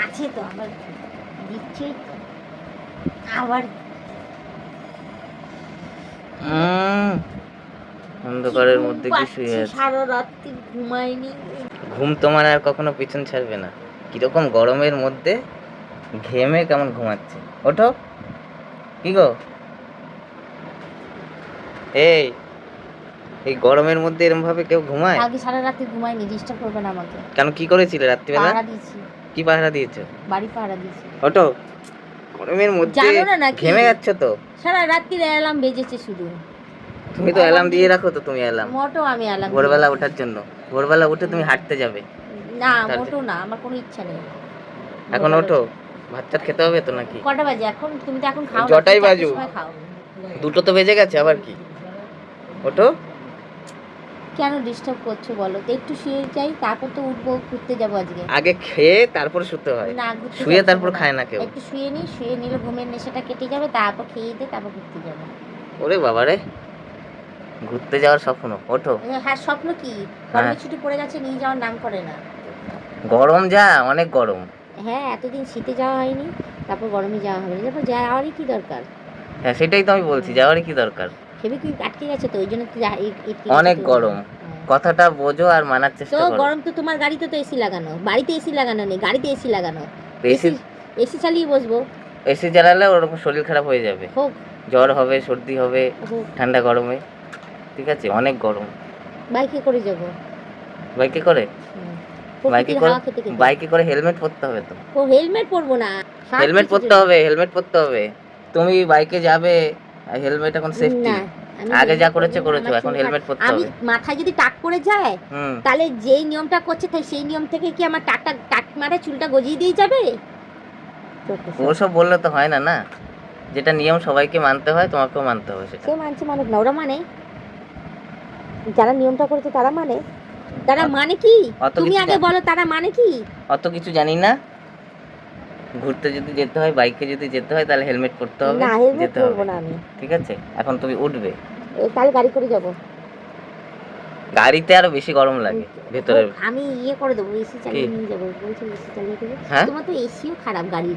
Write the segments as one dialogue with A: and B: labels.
A: আছে তো আবার দিচ্ছে আবার
B: অন্ধকারের মধ্যে কি শুয়ে আছে?
A: সারা রাত্রি ঘুমাইনি।
B: ঘুম তোমার আর কখনো পিছন ছাড়বে না। কিরকম গরমের মধ্যে ঘেমে কেমন ঘুমাচ্ছে। ওঠো। কি গো এই এই গরমের মধ্যে এরকম ভাবে কেউ ঘুমায়?
A: কালকে সারা রাত্রি ঘুমাইনি, ডিস্টার্ব করবে না আমাকে।
B: কেন, কি করেছিলে রাত্রিবেলা?
A: পাহারা দিয়েছি।
B: কি পাহারা দিয়েছো?
A: বাড়ি পাহারা দিয়েছি।
B: ওঠো। গরমের মধ্যে
A: জানো না নাকি
B: ঘেমে যাচ্ছ তো।
A: সারা রাত্রি অ্যালার্ম বেজেছে শুধু।
B: তুমি তো অ্যালার্ম দিয়ে রাখো তো। তুমি অ্যালার্ম
A: মোটো আমি অ্যালার্ম
B: ভোরবেলা ওঠার জন্য। ভোরবেলা উঠে তুমি হাঁটতে যাবে
A: না,
B: তাহলে?
A: মোটো না, আমার কোনো ইচ্ছা নেই।
B: এখন ওঠো, ভাত টাত খেতে হবে তো নাকি?
A: কটা বাজে এখন? তুমি তো এখন খাও না,
B: জটাই
A: তুমি চারটের
B: বাজুক।
A: সময় খাও।
B: দুটো তো বেজে গেছে আবার কি। ওঠো।
A: কেন ডিস্টার্ব করছো বলো তো? একটু শুয়ে যাই, তারপর তো উঠবো, ঘুরতে যাবো আজকে।
B: আগে খেয়ে তারপর শুতে হয়,
A: না, ঘুরতে
B: শুয়ে
A: যাচ্ছি
B: তারপর
A: না।
B: খায় না কেউ।
A: একটু শুয়ে নিই, শুয়ে নিলে ঘুমের নেশাটা কেটে যাবে, তারপর খেয়ে দিয়ে তারপর ঘুরতে যাবো।
B: ওরে বাবারে, ঘুরতে যাওয়ার স্বপ্ন। ওঠো।
A: হ্যাঁ, স্বপ্ন কি? গরমের ছুটি পড়ে গেছে, নিয়ে যাওয়ার নাম করে না।
B: গরম যা, অনেক গরম।
A: হ্যাঁ, এতদিন শীতে যাওয়া হয়নি, তারপর গরমে যাওয়া হবে, তারপর যাওয়ারই কি দরকার?
B: হ্যাঁ, সেটাই তো আমি বলছি, যাওয়ারই কি দরকার।
A: ভেবে কি আটকে গেছে তো, ওই জন্য তো
B: অনেক গরম, কথাটা বোঝো আর মানার চেষ্টা
A: তো
B: করো।
A: গরম তো তোমার গাড়িতে তো এসি লাগানো, বাড়িতে এসি লাগানো নেই, গাড়িতে এসি লাগানো।
B: এসি
A: এসি চালিয়ে বসবো।
B: এসি চালালে ওরকম শরীর খারাপ হয়ে যাবে,
A: হোক,
B: জ্বর হবে, সর্দি হবে
A: হোক।
B: ঠান্ডা গরমে। ঠিক আছে, অনেক গরম।
A: বাইকে করে যাবো।
B: বাইকে করে? বাইকে
A: প্রকৃতির
B: করে?
A: হাওয়া খেতে খেতে।
B: বাইকে করে হেলমেট পরতে হবে তো।
A: ও হেলমেট পরবো না।
B: হেলমেট পরতে হবে, হেলমেট পরতে হবে। তুমি বাইকে যাবে, হেলমেট এখন সেফটি।
A: না, আমি
B: আগে যা
A: হেলমেট
B: করেছে
A: পরবো না,
B: করেছো,
A: আমার
B: এখন
A: চুল
B: হেলমেট পরতে
A: আমি
B: হবে।
A: মাথায় যদি টাক পড়ে যায়,
B: হুম।
A: তাহলে যেই নিয়মটা করছে তাই সেই নিয়ম থেকে কি আমার টাক মারে চুলটা গজিয়ে দিয়ে যাবে?
B: ওসব বললে তো হয় না, না। যেটা নিয়ম সবাইকে মানতে হয়, তোমাকেও মানতে হবে সেটা।
A: সে মানছে মানুষ না, ওরা মানে যারা নিয়মটা করেছে তারা মানে, তারা মানে কি? তুমি আগে বলো তারা মানে কি?
B: অত কিছু জানি না। ঘুরতে যদি যেতে হয়, বাইকে যদি যেতে হয়, তাহলে হেলমেট পরতে হবে।
A: না, হেলমেট
B: যেতে
A: পরবো
B: হবে,
A: না আমি।
B: ঠিক আছে? এখন তুমি উঠবে।
A: কাল গাড়ি করে যাব।
B: গাড়িতে আরো বেশি গরম লাগে ভেতরে।
A: আমি ইয়ে করে দেবো, এসি চালিয়ে নিয়ে যাবো, বলছি এসি চালিয়ে দেবো।
B: হ্যাঁ,
A: তোমার তো এসিও খারাপ গাড়ি,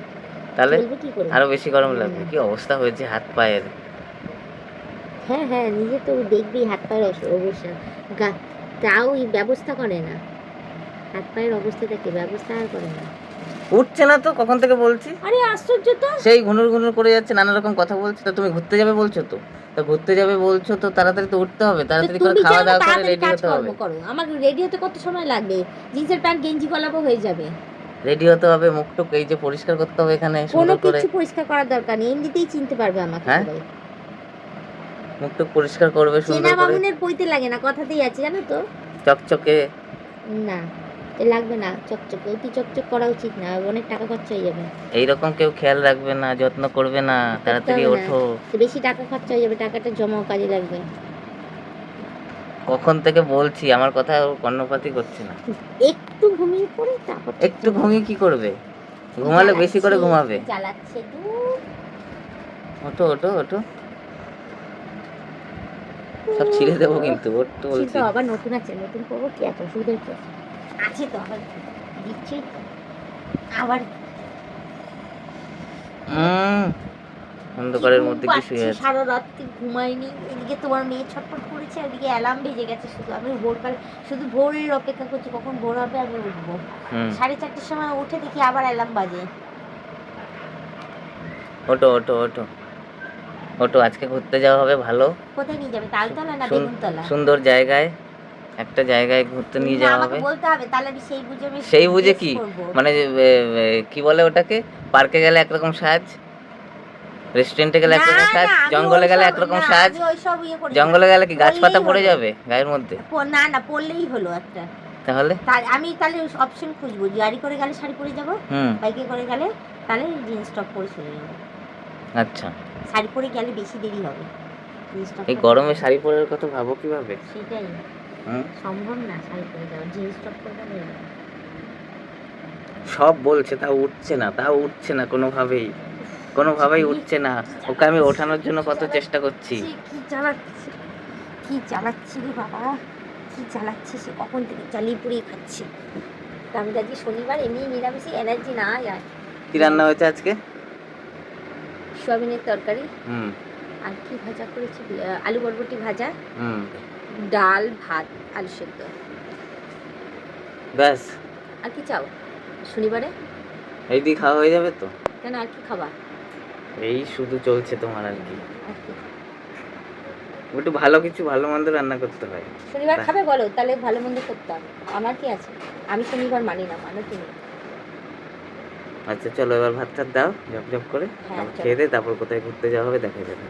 B: তাহলে
A: চলবে কি করে?
B: আরো বেশি গরম লাগবে। কি অবস্থা হয়েছে হাত পায়ের।
A: হ্যাঁ, নিজে তো দেখবি হাত পায়ের অবস্থা, তাও ব্যবস্থা করে না। হাত পায়ের অবস্থাটাকে ব্যবস্থা আর করে না।
B: উঠছে না তো কখন থেকে বলছি।
A: আরে আশ্চর্য তো,
B: সেই ঘুনুর ঘুনুর করে যাচ্ছে, নানা রকম কথা বলছে। তো তুমি ঘুরতে যাবে বলছো তো, ঘুরতে যাবে বলছো তো তাড়াতাড়ি তো উঠতে হবে, তাড়াতাড়ি করে খাওয়া দাওয়া করে রেডি হতে হবে।
A: করো, আমার রেডি হতে কত সময় লাগবে? জিন্সের প্যান্ট গেঞ্জি গলাবো, হয়ে যাবে।
B: রেডি হতে হবে, মুখটুক এই যে পরিষ্কার করতে হবে এখানে সুন্দর করে।
A: কিছু পরিষ্কার করার দরকার নেই, এমনিতেই চিনতে পারবে আমাকে সবাই।
B: মুখটুক পরিষ্কার করবে সুন্দর করে।
A: চেনা বামুনের পইতে লাগে না, কথাতেই আছে জানো তো।
B: চকচকে
A: না, লাগবে না চকচকে, অতি চকচক করা উচিত না, অনেক টাকা খরচা হয়ে যাবে।
B: এইরকম কেউ খেয়াল রাখবে না, যত্ন করবে না, তাড়াতাড়ি ওঠো।
A: বেশি টাকা খরচা হয়ে যাবে, টাকাটা জমাও, কাজে লাগবে।
B: কখন থেকে বলছি, আমার কথা কর্ণপাতই করছে না।
A: একটু ঘুমিয়ে পড়ে তারপর।
B: একটু ঘুমিয়ে কি করবে? ঘুমালে বেশি করে ঘুমাবে।
A: জ্বালাচ্ছে।
B: ওঠো ওঠো ওঠো, সব ছিঁড়ে দেবো কিন্তু। ওঠো বলছি।
A: আবার নতুন আছে, নতুন করবো কি, এত অসুবিধা কি আছে? তো আবার দিচ্ছি আবার।
B: অন্ধকারের মধ্যে কি শুয়ে আছে?
A: সারা রাত্রি ঘুমাইনি, এদিকে তোমার মেয়ে ছটফট করেছে, এদিকে অ্যালার্ম বেজে গেছে শুধু। আমি ভোরবেলা শুধু ভোরের অপেক্ষা করছি, কখন ভোর হবে আমি উঠবো। 4:30 সময় উঠে দেখি আবার অ্যালার্ম বাজে।
B: ওঠো ওঠো ওঠো ওঠো, আজকে ঘুরতে যাওয়া হবে ভালো।
A: কোথায় নিয়ে যাবে? তালতলা না বেগুনতলা?
B: সুন্দর জায়গায়, একটা জায়গায় ঘুরতে নিয়ে যাওয়া হবে।
A: বলতে হবে, তাহলে আমি
B: সেই বুঝে কি মানে কি বলে ওটাকে? পার্কে গেলে একরকম সাজ, রেস্টুরেন্টে গেলে একরকম সাজ, জঙ্গলে গেলে একরকম সাজ। জঙ্গলে গেলে কি গাছপাতা পড়ে যাবে গায়ের মধ্যে?
A: না, পড়লেই হলো একটা।
B: তাহলে
A: আমি অপশন খুঁজবো, গাড়ি করে গেলে শাড়ি পরে যাবো, বাইকে করে গেলে তাহলে জিন্স টপ পরে চলে যাবো।
B: আচ্ছা,
A: শাড়ি পরে গেলে বেশি দেরি হবে।
B: এই গরমে শাড়ি পরার কথা ভাবো কিভাবে?
A: সেটাই সম্ভব না, শাড়ি পরে যাওয়া, জিন্স টপ পরে যাবো।
B: সব বলছে, তাও উঠছে না কোনোভাবেই উঠছে না। ওকে আমি ওঠানোর জন্য কত চেষ্টা করছি।
A: কি চালাচ্ছি রে বাবা, কি চালাচ্ছি, সে কখন থেকে চালিয়ে পুড়িয়ে খাচ্ছি। আমি আজকে শনিবার, এমনি নিরামিষই, এনার্জি না যায়।
B: কি রান্না হয়েছে আজকে?
A: সোয়াবিনের তরকারি,
B: হুম
A: আর কি ভাজা করেছি, আলু বরবটি ভাজা,
B: হুম
A: ডাল, ভাত, আলু সেদ্ধ।
B: ব্যাস?
A: আর কি চাও শনিবারে?
B: এই দিয়ে খাওয়া হয়ে যাবে তো?
A: কেন, আর কি খাবা?
B: এই শুধু চলছে তোমার আর কি।
A: আর কি
B: একটু ভালো কিছু ভালো মন্দ রান্না করতে হয়।
A: শনিবার খাবে বলো, তাহলে ভালো মন্দ করতাম। আমার কি আছে, আমি শনিবার মানি না, মানো তুমি?
B: আচ্ছা চলো এবার ভাত টাত দাও ঝপ ঝপ করে,
A: হ্যাঁ, চলো।
B: খেয়ে দে, তারপর কোথায় ঘুরতে যাওয়া হবে দেখা যাবে।